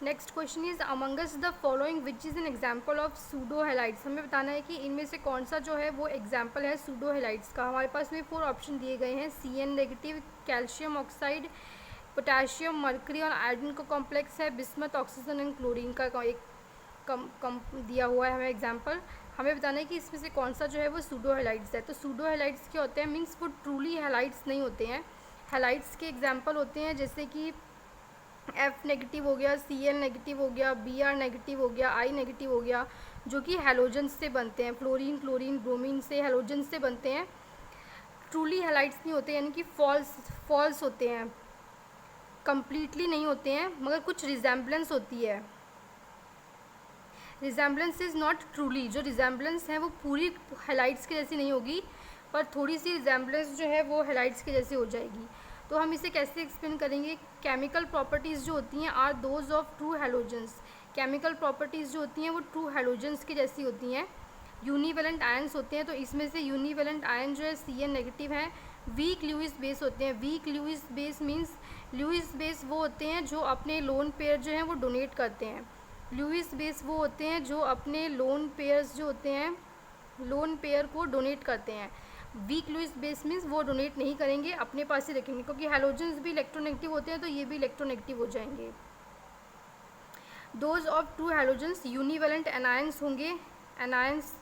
Next question is Among Us the following which is an example of pseudo halides. हमें बताना है कि इनमें से कौन सा जो है वो एग्जाम्पल है सूडो हेलाइट्स का। हमारे पास में 4 ऑप्शन दिए गए हैं, CN negative, calcium oxide, potassium, mercury और आयोडीन का कॉम्प्लेक्स है, बिस्मथ, ऑक्सीजन एंड क्लोरीन का एक कम दिया हुआ है हमें एग्जाम्पल। हमें बताना है कि इसमें से कौन सा जो है वो सूडो हेलाइट्स है। तो सूडो हेलाइट्स क्या होते हैं, मीन्स वो ट्रूली हेलाइट्स नहीं होते हैं। हेलाइट्स के एग्जाम्पल होते हैं जैसे कि F नेगेटिव हो गया, Cl नेगेटिव हो गया, Br नेगेटिव हो गया, I नेगेटिव हो गया, जो कि हेलोजन से बनते हैं। फ्लोरीन, क्लोरीन, ब्रोमीन से हेलोजन से बनते हैं। ट्रूली हेलाइट्स नहीं होते, यानी कि फॉल्स होते हैं, कम्प्लीटली नहीं होते हैं, मगर कुछ रिजेम्बलेंस होती है। रिजेम्बलेंस इज़ नॉट ट्रूली, जो रिजेम्बलेंस है वो पूरी हेलाइट्स के जैसी नहीं होगी, पर थोड़ी सी रिजेम्बलेंस जो है वो हेलाइट्स के जैसी हो जाएगी। तो हम इसे कैसे एक्सप्लेन करेंगे। केमिकल प्रॉपर्टीज़ जो होती हैं are those of true halogens. Chemical properties जो होती हैं वो ट्रू हेलोजेंस की जैसी होती हैं। यूनिवेलेंट आयंस होते हैं, तो इसमें से यूनिवेलेंट आयन जो है Cn नेगेटिव है। वीक ल्यूइस बेस होते हैं। Weak Lewis base means Lewis base वो होते हैं जो अपने लोन पेयर जो हैं वो डोनेट करते हैं। ल्यूइस बेस वो होते हैं जो अपने लोन पेयर्स जो होते हैं, लोन पेयर को डोनेट करते हैं। वीक लुइस बेस मीन्स वो डोनेट नहीं करेंगे, अपने पास ही रखेंगे, क्योंकि हेलोजेंस भी इलेक्ट्रोनेगेटिव होते हैं तो ये भी इलेक्ट्रोनेगेटिव हो जाएंगे। Those of true halogens univalent anions होंगे, anions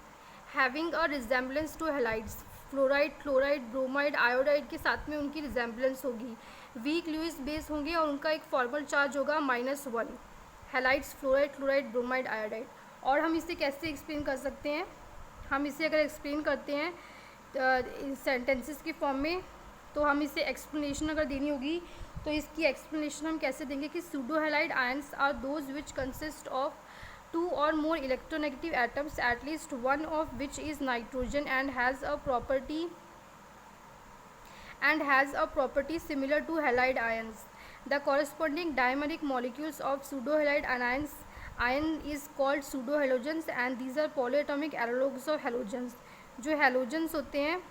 having a resemblance to halides. Fluoride, chloride, bromide, iodide के साथ में उनकी रिजेम्बलेंस होगी। वीक लुइस बेस होंगे और उनका एक फॉर्मल चार्ज होगा -1। Halides, fluoride, chloride, bromide, iodide. और हम इसे कैसे एक्सप्लेन कर सकते हैं, हम इसे अगर एक्सप्लेन करते हैं सेंटेंसेस की फॉर्म में, तो हम इसे एक्सप्लेनेशन अगर देनी होगी तो इसकी एक्सप्लेनेशन हम कैसे देंगे कि pseudo halide ions are those which consist of 2 or more electronegative atoms, at least one of which is nitrogen and has a property similar to halide ions. The corresponding dimeric molecules of pseudohalide ion is called pseudohalogens, and these are polyatomic analogues of halogens. जो halogens होते हैं,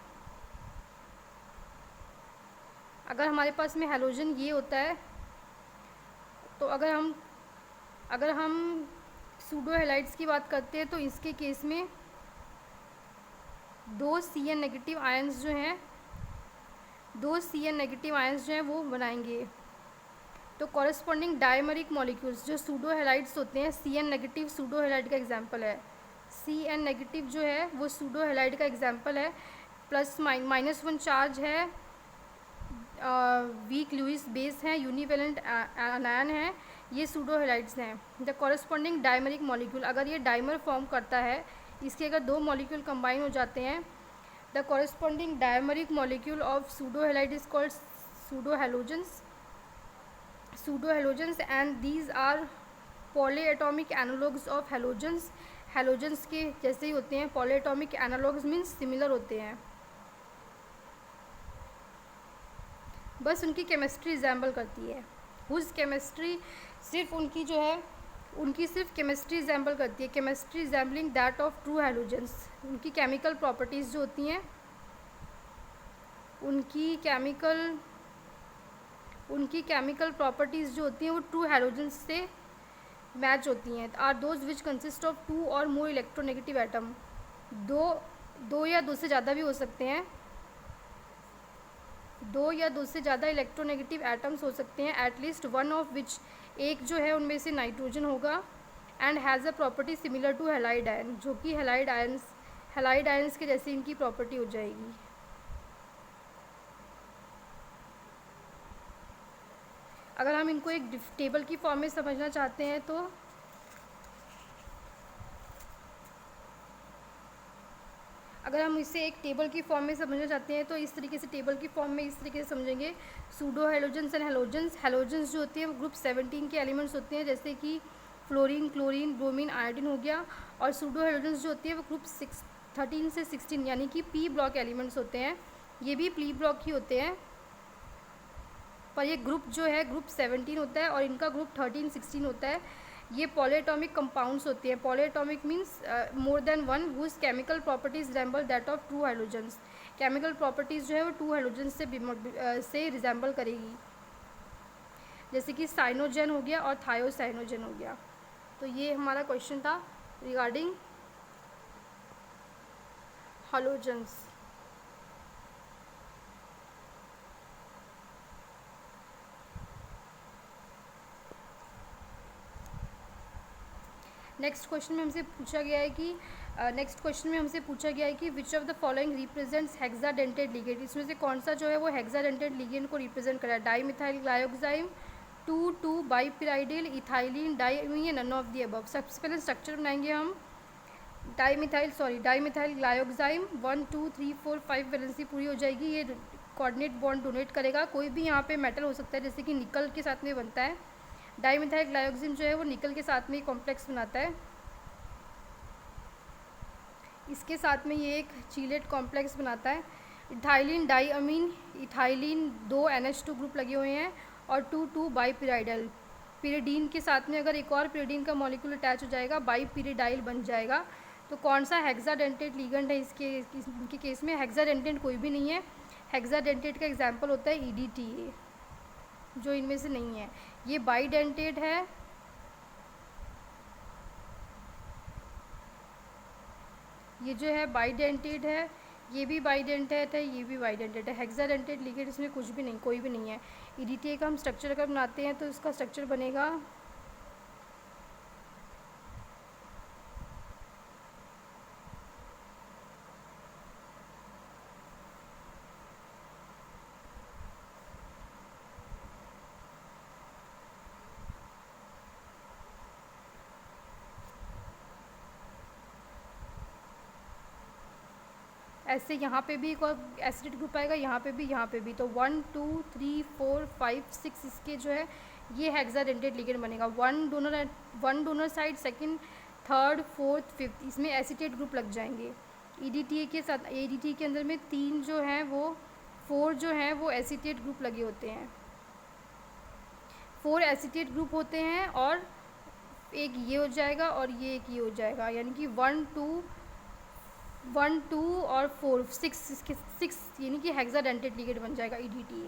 अगर हमारे पास में halogen ये होता है, तो अगर हम सूडो हेलाइड्स की बात करते हैं तो इसके केस में 2 Cn नेगेटिव आयंस जो हैं, 2 Cn नेगेटिव आयंस जो हैं वो बनाएंगे। तो कॉरस्पॉन्डिंग डायमरिक मॉलिक्यूल्स जो सूडो हेलाइड्स होते हैं, Cn नेगेटिव सूडो हेलाइड का एग्जांपल है। Cn नेगेटिव जो है वो सूडो हेलाइड का एग्जांपल है। +-1 चार्ज है, वीक लुइस बेस है, यूनिवेलेंट आयन है, ये सूडो हेलाइड्स हैं। द कॉरस्पॉन्डिंग डायमरिक मॉलिक्यूल, अगर ये डाइमर फॉर्म करता है, इसके अगर 2 मॉलिक्यूल कंबाइन हो जाते हैं, the corresponding dimeric molecule of pseudo halide is called pseudo halogens and these are polyatomic analogs of halogens. Halogens के जैसे ही होते हैं, पॉलीएटॉमिक एनालॉग्स मीन्स सिमिलर होते हैं, बस उनकी केमिस्ट्री रिजेंबल करती है। हुज केमिस्ट्री, सिर्फ उनकी जो है उनकी सिर्फ केमिस्ट्री रिजेंबल करती है, chemistry resembling that of true halogens. उनकी केमिकल प्रॉपर्टीज़ जो होती हैं, उनकी केमिकल प्रॉपर्टीज़ जो होती हैं वो ट्रू हेलोजेंस से मैच होती हैं। Are those which consist of 2 or more electronegative atom. दो या दो से ज़्यादा भी हो सकते हैं, 2 या 2 से ज़्यादा इलेक्ट्रोनेगेटिव एटम्स हो सकते हैं, एटलीस्ट वन ऑफ विच, एक जो है उनमें से नाइट्रोजन होगा, and has a property similar to halide ion, जो कि हेलाइड आयंस के जैसी इनकी प्रॉपर्टी हो जाएगी। अगर हम इनको एक टेबल की फॉर्म में समझना चाहते हैं तो अगर हम इसे एक टेबल की फॉर्म में समझना चाहते हैं तो इस तरीके से टेबल की फॉर्म में इस तरीके से समझेंगे। सूडो हेलोजेंस एंड हेलोजेंस जो होती है वो ग्रुप 17 के एलिमेंट्स होते हैं, जैसे कि फ्लोरीन, क्लोरीन, ब्रोमीन, आयोडीन हो गया। और सूडो हेलोजेंस जो होती है वो ग्रुप 13 से 16 यानी कि पी ब्लॉक एलिमेंट्स होते हैं, ये भी पी ब्लॉक ही होते हैं, पर ये ग्रुप जो है ग्रुप 17 होता है और इनका ग्रुप 13, 16 होता है। ये पॉलीएटॉमिक कंपाउंड्स होती हैं। Polyatomic means more than one whose chemical properties resemble that of true halogens. Chemical properties जो है वो ट्रू हेलोजेंस से रिजेंबल करेगी। जैसे कि साइनोजेन हो गया और थायोसाइनोजेन हो गया। तो ये हमारा क्वेश्चन था रिगार्डिंग हलोजेंस। नेक्स्ट क्वेश्चन में हमसे पूछा गया है कि which of the following represents hexadentate ligand. इसमें से कौन सा जो है वो हेक्साडेंटेड लिगेंड को रिप्रेजेंट करा है। डाईमिथाइल ग्लाइकोजाइम, 2,2 बाईपिराइडिल, इथाइलिन, डाईमीन या नन ऑफ दी अबव। सबसे पहले स्ट्रक्चर बनाएंगे हम डाईमिथाइल ग्लाइकोजाइम 1 2 3 4 5 वैलेंसी पूरी हो जाएगी। ये कोऑर्डिनेट बॉन्ड डोनेट करेगा। कोई भी यहाँ पे मेटल हो सकता है, जैसे कि निकल के साथ में बनता है। डाईमिथाइल ग्लाइकोजाइम जो है वो निकल के साथ में कॉम्प्लेक्स बनाता है। इसके साथ में ये एक चीलेट कॉम्प्लेक्स बनाता है। इथाइलिन डाईअमीन, इथाइलिन 2 NH2 ग्रुप लगे हुए हैं और 2,2 बाईपिराइडल। पिरिडीन के साथ में अगर एक और पिरिडीन का मॉलिक्यूल अटैच हो जाएगा बाईपिरिडाइल बन जाएगा। तो कौन सा हेक्साडेंटेड लिगेंड है इनके केस में? हेक्साडेंटेड कोई भी नहीं है। हेक्साडेंटेड का एग्जाम्पल होता है EDTA, जो इनमें से नहीं है। ये बाईडेंटेड है, ये जो है बाईडेंटेड है, ये भी बाईडेंटेड है, ये भी बाईडेंटेड है। हेक्साडेंटेड लिगेंड इसमें कुछ भी नहीं, कोई भी नहीं है। EDTA का हम स्ट्रक्चर अगर बनाते हैं तो इसका स्ट्रक्चर बनेगा ऐसे। यहाँ पे भी एक और एसिड ग्रुप आएगा, यहाँ पे भी। तो 1 2 3 4 5 6 इसके जो है ये हेक्साडेंटेड लिगेंड बनेगा। One donor side, second, third, fourth, fifth, इसमें एसिटेट ग्रुप लग जाएंगे। EDTA के साथ EDTA के अंदर में 3 जो हैं वो 4 जो हैं वो एसिटेट ग्रुप लगे होते हैं। 4 एसिटेट ग्रुप होते हैं और एक ये हो जाएगा और ये एक ये हो जाएगा, यानी कि 1 2 और 4 6 यानी कि हेक्साडेंटेड लिगेंड बन जाएगा EDTA।